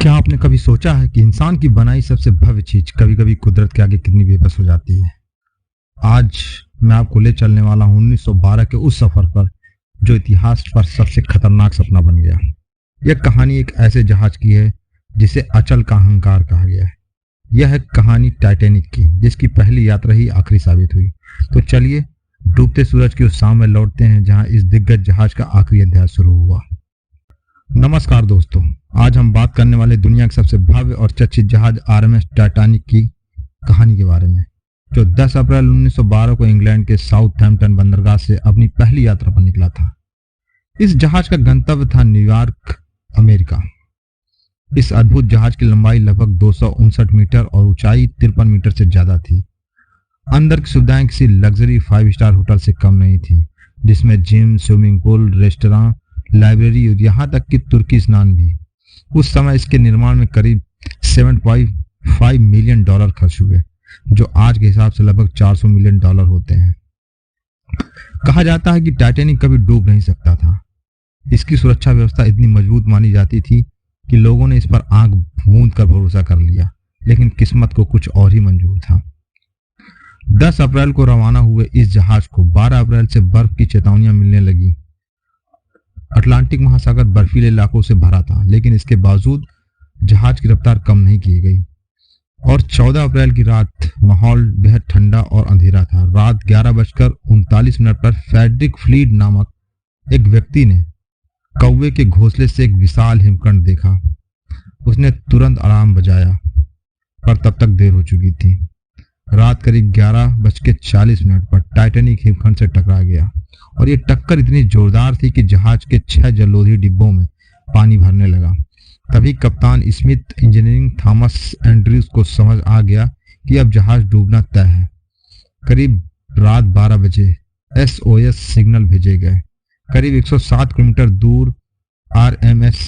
क्या आपने कभी सोचा है कि इंसान की बनाई सबसे भव्य चीज कभी कभी कुदरत के आगे कितनी बेबस हो जाती है। आज मैं आपको ले चलने वाला हूँ 1912 के उस सफर पर जो इतिहास पर सबसे खतरनाक सपना बन गया। यह कहानी एक ऐसे जहाज की है जिसे अचल का अहंकार कहा गया है। यह है कहानी टाइटैनिक की, जिसकी पहली यात्रा ही आखिरी साबित हुई। तो चलिए डूबते सूरज की उस शाम में लौटते हैं जहां इस दिग्गज जहाज का आखिरी अध्याय शुरू हुआ। नमस्कार दोस्तों, आज हम बात करने वाले दुनिया के सबसे भव्य और चर्चित जहाज आरएमएस टाइटैनिक की कहानी के बारे में, जो 10 अप्रैल 1912 को इंग्लैंड के साउथहैम्पटन बंदरगाह से अपनी पहली यात्रा पर निकला था। इस जहाज का गंतव्य था न्यूयॉर्क, अमेरिका। इस अद्भुत जहाज की लंबाई लगभग 259 मीटर और ऊंचाई 53 मीटर से ज्यादा थी। अंदर की सुविधाएं किसी लग्जरी 5 स्टार होटल से कम नहीं थी, जिसमें gym, swimming pool, restaurant, library और यहाँ तक कि तुर्की स्नान भी। उस समय इसके निर्माण में करीब $7.5 मिलियन खर्च हुए, जो आज के हिसाब से लगभग $400 मिलियन होते हैं। कहा जाता है कि टाइटैनिक कभी डूब नहीं सकता था। इसकी सुरक्षा व्यवस्था इतनी मजबूत मानी जाती थी कि लोगों ने इस पर आंख मूंद कर भरोसा कर लिया, लेकिन किस्मत को कुछ और ही मंजूर था। 10 अप्रैल को रवाना हुए इस जहाज को 12 अप्रैल से बर्फ की चेतावनियां मिलने लगी। अटलांटिक महासागर बर्फीले इलाकों से भरा था, लेकिन इसके बावजूद जहाज की रफ्तार कम नहीं की गई और 14 अप्रैल की रात माहौल बेहद ठंडा और अंधेरा था। रात 11:39 पर फ्रेडरिक फ्लीड नामक एक व्यक्ति ने कौवे के घोंसले से एक विशाल हिमखंड देखा। उसने तुरंत अलार्म बजाया, पर तब तक देर हो चुकी थी। रात करीब 11:40 पर टाइटैनिक हिमखंड से टकरा गया और ये टक्कर इतनी जोरदार थी कि जहाज के 6 जलोधी डिब्बों में पानी भरने लगा। तभी कप्तान स्मिथ इंजीनियरिंग थॉमस एंड्रयूज को समझ आ गया कि अब जहाज डूबना तय है। करीब रात 12 बजे SOS सिग्नल भेजे गए। करीब 107 किलोमीटर दूर RMS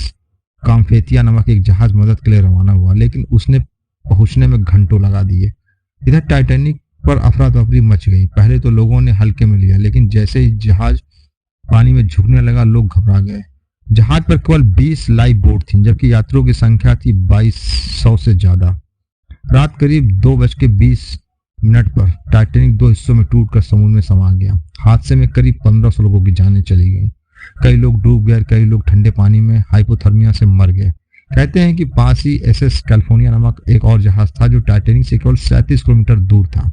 कॉम्फेथिया नामक एक जहाज मदद के लिए रवाना हुआ, लेकिन उसने पहुंचने में घंटों लगा दिए। इधर टाइटैनिक पर अफरा तफरी मच गई। पहले तो लोगों ने हल्के में लिया, लेकिन जैसे ही जहाज पानी में झुकने लगा, लोग घबरा गए। जहाज पर केवल 20 लाइफ बोट थी, जबकि यात्रियों की संख्या थी 2200 से ज्यादा। रात करीब 2:20 पर टाइटैनिक 2 हिस्सों में टूटकर समुद्र में समा गया। हादसे में करीब 1500 लोगों की जानें चली गई। कई लोग डूब गए, कई लोग ठंडे पानी में हाइपोथर्मिया से मर गए। कहते हैं कि पास ही SS कैलिफोर्निया नामक एक और जहाज था जो टाइटैनिक से केवल 37 किलोमीटर दूर था,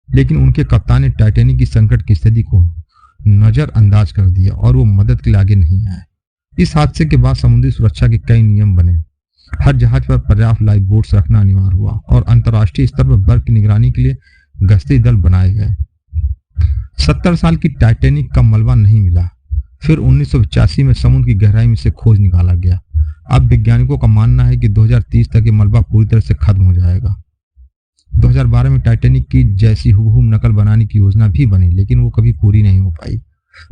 लेकिन उनके कप्तान ने टाइटैनिक की संकट की स्थिति को नजरअंदाज कर दिया और वो मदद के लिए आगे नहीं आए। इस हादसे के बाद समुद्री सुरक्षा के कई नियम बने। हर जहाज पर पर्याप्त लाइफ बोट्स रखना अनिवार्य हुआ और अंतर्राष्ट्रीय स्तर पर बर्फ की निगरानी के लिए गश्ती दल बनाए गए। 70 साल की टाइटैनिक का मलबा नहीं मिला। फिर 1985 में समुद्र की गहराई में से खोज निकाला गया। अब वैज्ञानिकों का मानना है कि 2030 तक ये मलबा पूरी तरह से खत्म हो जाएगा। 2012 में टाइटैनिक की जैसी हुबहू नकल बनाने की योजना भी बनी, लेकिन वो कभी पूरी नहीं हो पाई।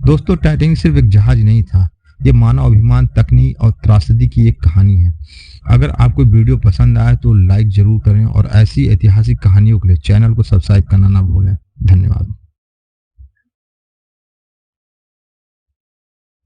दोस्तों, टाइटैनिक सिर्फ एक जहाज नहीं था, ये मानव अभिमान, तकनीक और त्रासदी की एक कहानी है। अगर आपको वीडियो पसंद आए तो लाइक जरूर करें और ऐसी ऐतिहासिक कहानियों के लिए चैनल को सब्सक्राइब करना ना भूलें। धन्यवाद।